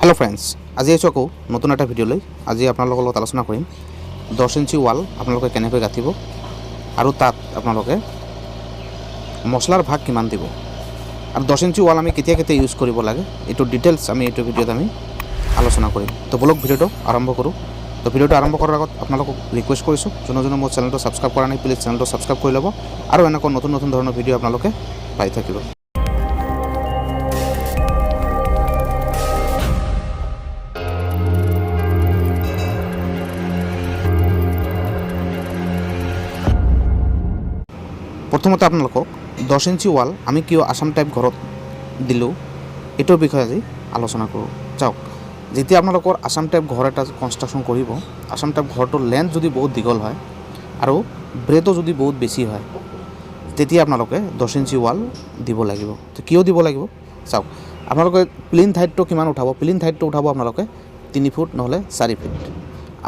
Hello friends आज आको नतुन एटा video आज आपनालोকৰ লগত आलोचना কৰিম 10 ইঞ্চি वाल आपनालोকে केनेকৈ गाथिब और तात आपनालोके मसलार भाग किमान দিব और 10 ইঞ্চি वाल आमी केতিয়া केতিয়া यूज करिब लागे एटु डिटेल्स आमी एटु भिडिओत आमी आलोचना करिम। तो बोलक भिडिओটো आरम्भ करूँ। तो भिडिओটো आरम्भ करार आगत आपनालोকক रिक्वेस्ट करिছোঁ जोने जोने मोर चेनेलটো सबस्क्राइब কৰা নাই प्लिज चेनेलটো सबस्क्राइब কৰি ল'ব আৰু এনেকুৱা নতুন নতুন ধৰণৰ ভিডিও আপোনালোকে পাই থাকিব। प्रथमते आपनालोকক 10 ইঞ্চি वाल आमी किय आसाम टाइप घरत दिलु एटोर विषय आज आलोचना करूँ। जाओक जेतिया आपनालोকৰ आसाम टाइप घर एटा कन्स्ट्राक्शन करिब आसाम टाइप घरटोर लेंथ जदि बहुत दीघल है और ब्रेथो जदि बहुत बेसि है तेतिया आपनालोके 10 ইঞ্চি वाल দিব লাগিব। तो किय দিব লাগিব चाওক आपनालोके प्लिन्थ हाइटটো किमान उठाब प्लिन्थ हाइटটো उठाब आपनालोके 3 फुट নহলে 4 फुट।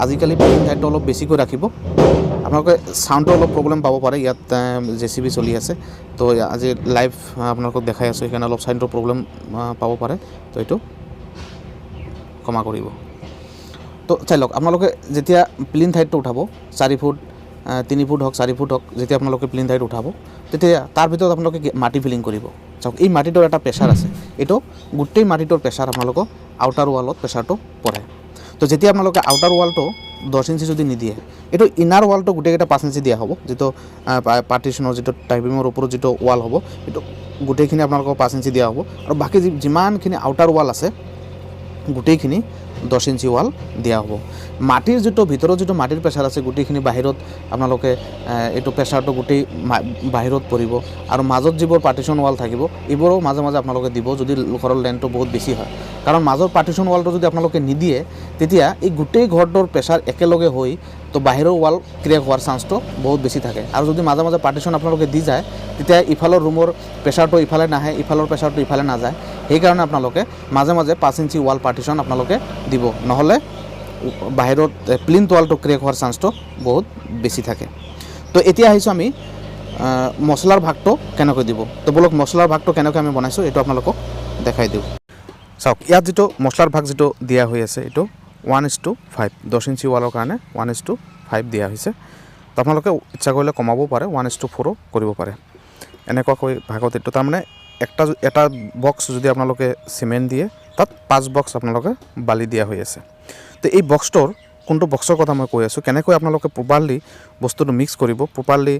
आजिकाली प्लिन्थ हाइटটো अलप बेसिকৈ राखिब। आपनालोके साउंडो अलप प्रब्लेम पाब पारे इयात जेसीबी चलि आछे तो आज लाइव आपनालोকক देखाइ आछो एखाने अलप साउंडर प्रब्लेम पाब पारे तो एटु क्षमा करिब। तो चाइ लक आपनालोके जेतिया प्लिन्थ हाइटটো उठाब 4 फुट 3 फुट हक 4 फुट हक जेतिया आपनालोके प्लिन्थ हाइट उठाब तेतिया तार भितरत आपनालोके माटी फिलिंग करिब। चाওক এই মাটিটোৰ এটা প্ৰেছাৰ আছে এটো গোটেই মাটিটোৰ প্ৰেছাৰ आपनालोকক आउटार वालत प्रेसारটো পৰে। तो जेतिया आपनालोके आउटार वालটো 10 ইঞ্চি যদি নিদিয়ে एटो इनार वालটো গোটেইকেইটা 5 ইঞ্চি দিয়া হ'ব যেটো পাৰ্টিশনৰ যেটো টাইপিঙৰ ওপৰত যেটো वाल হ'ব एटो গোটেইখিনি आपनालोকক 5 ইঞ্চি দিয়া হ'ব আৰু বাকি যিমানখিনি आउटार वाल আছে গোটেইখিনি 10 ইঞ্চি वाल দিয়া হ'ব। মাটিৰ যেটো ভিতৰত যেটো মাটিৰ প্ৰেছাৰ আছে গোটেইখিনি বাহিৰত आपनालोके एटो প্ৰেছাৰটো গোটেই বাহিৰত পৰিব আৰু মাজত যিবোৰ পাৰ্টিশন वाल থাকিব এইবোৰো মাজে মাজে आपनालोके দিব যদি ঘৰৰ লেন্থটো বহুত বেছি হয় কাৰণ মাজৰ পাৰ্টিশন वालটো যদি आपनालोके নিদিয়ে তেতিয়া এই গোটেই ঘৰটোৰ প্ৰেছাৰ একেলগে হৈ তো বাহিৰৰ वाल ক্ৰেক হোৱাৰ চান্সটো বহুত বেছি থাকে আৰু যদি মাজে মাজে পাৰ্টিশন आपनालोके দি যায় তেতিয়া ইফালৰ ৰুমৰ প্ৰেছাৰটো ইফালে নাহে ইফালৰ প্ৰেছাৰটো ইফালে নাযায় সেইকাৰণে आपनालोके মাজে মাজে 5 ইঞ্চি वाल পাৰ্টিশন आपनालोके দিব নহলে বাহিৰত প্লিন্থ वालটো ক্ৰেক হোৱাৰ চান্সটো বহুত বেছি থাকে। তো এতিয়া আহিছো আমি মছলাৰ ভাগটো কেনেকৈ দিব। তো বলক মছলাৰ ভাগটো কেনেকৈ আমি বনাইছো এটো আপোনালোকক দেখাই দিও। চাওক ইয়াত যেটো মছলাৰ ভাগ যেটো দিয়া হৈ আছে এটো 1:5 10 ইঞ্চি वाলৰ কাৰণে 1:5 দিয়া হৈছে। তো আপোনালোকে ইচ্ছা কৰিলে কমাব পাৰে 1:4 কৰিব পাৰে এনেকুৱাকৈ ভাগত এটো তাৰ মানে এটা বক্স যদি আপোনালোকে সিমেন্ট দিয়ে তাত 5 বক্স আপোনালোকে বালি দিয়া হৈ আছে। তো এই বক্সটোৰ কোনটো বক্সৰ কথা মই কৈ আছো কেনেকৈ আপোনালোকে প্ৰপাৰলি বস্তুটো মিক্স কৰিব প্ৰপাৰলি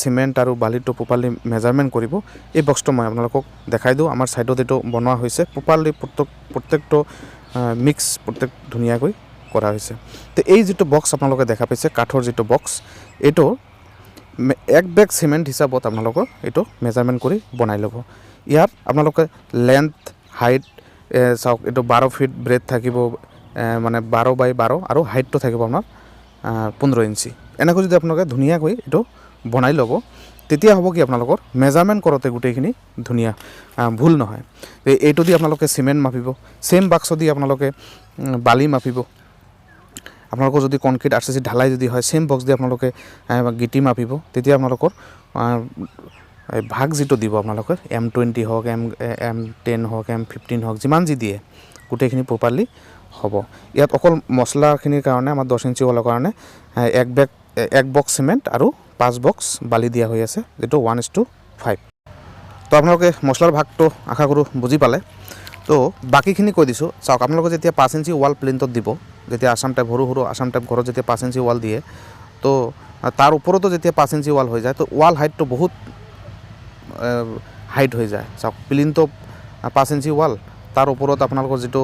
সিমেন্ট আৰু বালিটো প্ৰপাৰলি মেজাৰমেন্ট কৰিব এই বক্সটো মই আপোনালোকক দেখাই দিও। আমাৰ সাইডত এটো বনোৱা হৈছে প্ৰপাৰলি প্ৰত্যেকটো মিক্স প্ৰত্যেক ধুনিয়াকৈ কৰা হৈছে। তো এই যেটো বক্স আপোনালোকে দেখা পাইছে কাঠৰ যেটো বক্স এটো এক বেগ সিমেন্ট হিচাপত আপোনালোকে এটো মেজাৰমেন্ট কৰি বনাই ল'ব। ইয়াত আপোনালোকে লেন্থ হাইট চাওক এটো 12 ফিট ব্ৰেথ থাকিব মানে 12x12 আৰু হাইটটো থাকিব আপোনাৰ 15 ইঞ্চি এনেকৈ যদি আপোনালোকে ধুনিয়াকৈ এটো বনাই ল'ব তেতিয়া হ'ব কি আপোনালোকৰ মেজাৰমেন্ট কৰোতে গোটেইখিনি ধুনিয়া ভুল নহয়। এইটো দি আপোনালোকে সিমেন্ট মাপিব সেম বাক্স দি আপোনালোকে বালি মাপিব আপোনালোকৰ যদি কনক্ৰিট আৰসিসি ঢালাই যদি হয় সেম বক্স দি আপোনালোকে গিটি মাপিব তেতিয়া আপোনালোকৰ ভাগ যেটো দিব আপোনালোকৰ M20 হওক M10 হওক M15 হওক যিমান যি দিয়ে গোটেইখিনি প্ৰপাৰলি হ'ব। ইয়াত অকল মছলাখিনিৰ কাৰণে আমাৰ 10 ইঞ্চি वाলৰ কাৰণে এক বক্স সিমেন্ট আৰু 5 বক্স বালি দিয়া হৈ আছে যেটো 1:5। তো আপোনালোকে মছলাৰ ভাগটো আশা কৰো বুজি পালে। তো বাকিখিনি কৈ দিছো চাওক আপোনালোকে যেতিয়া 5 ইঞ্চি वाल প্লিন্থত দিব যেতিয়া আসাম টাইপ সৰু আসাম টাইপ ঘৰত যেতিয়া 5 ইঞ্চি वाल দিয়ে তো তাৰ ওপৰতো যেতিয়া 5 ইঞ্চি वाल হৈ যায় তো वाल হাইটটো বহুত হাইট হৈ যায়। চাওক প্লিন্থ 5 ইঞ্চি वाल তাৰ ওপৰত আপোনালোকৰ যেটো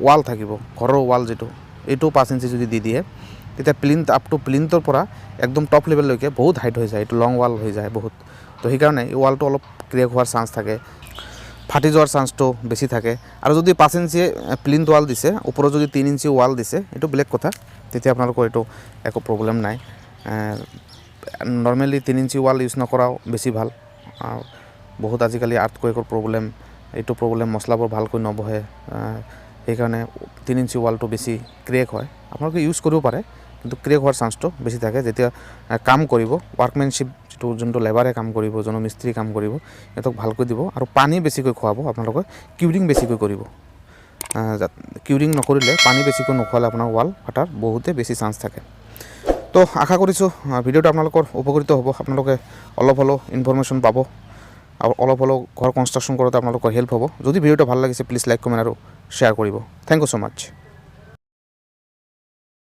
वाल থাকিব ঘৰৰ वाल যেটো এটো 5 ইঞ্চি যদি দি দিয়ে তেতিয়া প্লিন্থ আপ টু প্লিন্থৰ পৰা একদম টপ লেভেল লৈকে বহুত হাইট হৈ যায় এটো লং वाल হৈ যায় বহুত। তো সেই কাৰণে এই वालটো অলপ ক্ৰেক হোৱাৰ চান্স থাকে ফাটি যোৱাৰ চান্সটো বেছি থাকে আৰু যদি 5 ইঞ্চি প্লিন্থ वाल দিছে ওপৰত যদি 3 ইঞ্চি वाल দিছে এটো বেলেগ কথা তেতিয়া আপোনালোকৰ এটো একো প্ৰব্লেম নাই। নৰমালি 3 ইঞ্চি वाल ইউজ নকৰাও বেছি ভাল বহুত আজিকালি আৰ্থকুৱেকৰ প্ৰব্লেম এইটো প্ৰব্লেম মছলাবোৰ ভালকৈ নবহে সেইকাৰণে 3 ইঞ্চি वालটো বেছি ক্ৰেক হয় আপোনালোকে ইউজ কৰিব পাৰে কিন্তু ক্ৰেক হোৱাৰ চান্সটো বেছি থাকে যেতিয়া কাম কৰিব ওয়াৰ্কম্যানশিপ যেটো যোনটো লেবাৰে কাম কৰিব জন মিস্ত্ৰী কাম কৰিব এতক ভালকৈ দিব আৰু পানী বেছিকৈ খুৱাব আপোনালোকে কিউৰিং বেছিকৈ কৰিব কিউৰিং নকৰিলে পানী বেছিকৈ নোখোৱালে আপোনাৰ ৱাল ফাটাৰ বহুতে বেছি চান্স থাকে। তো আশা কৰিছোঁ ভিডিঅ'টো আপোনালোকৰ উপকৃত হ'ব, আপোনালোকে অলপ হ'লেও ইনফৰমেশ্যন পাব আৰু অলপ হ'লেও ঘৰ কনষ্ট্ৰাকশ্যন কৰোঁতে আপোনালোকৰ হেল্প হ'ব। যদি ভিডিঅ'টো ভাল লাগিছে প্লিজ লাইক কমেণ্ট আৰু শ্বেয়াৰ কৰিব। Thank you so' much.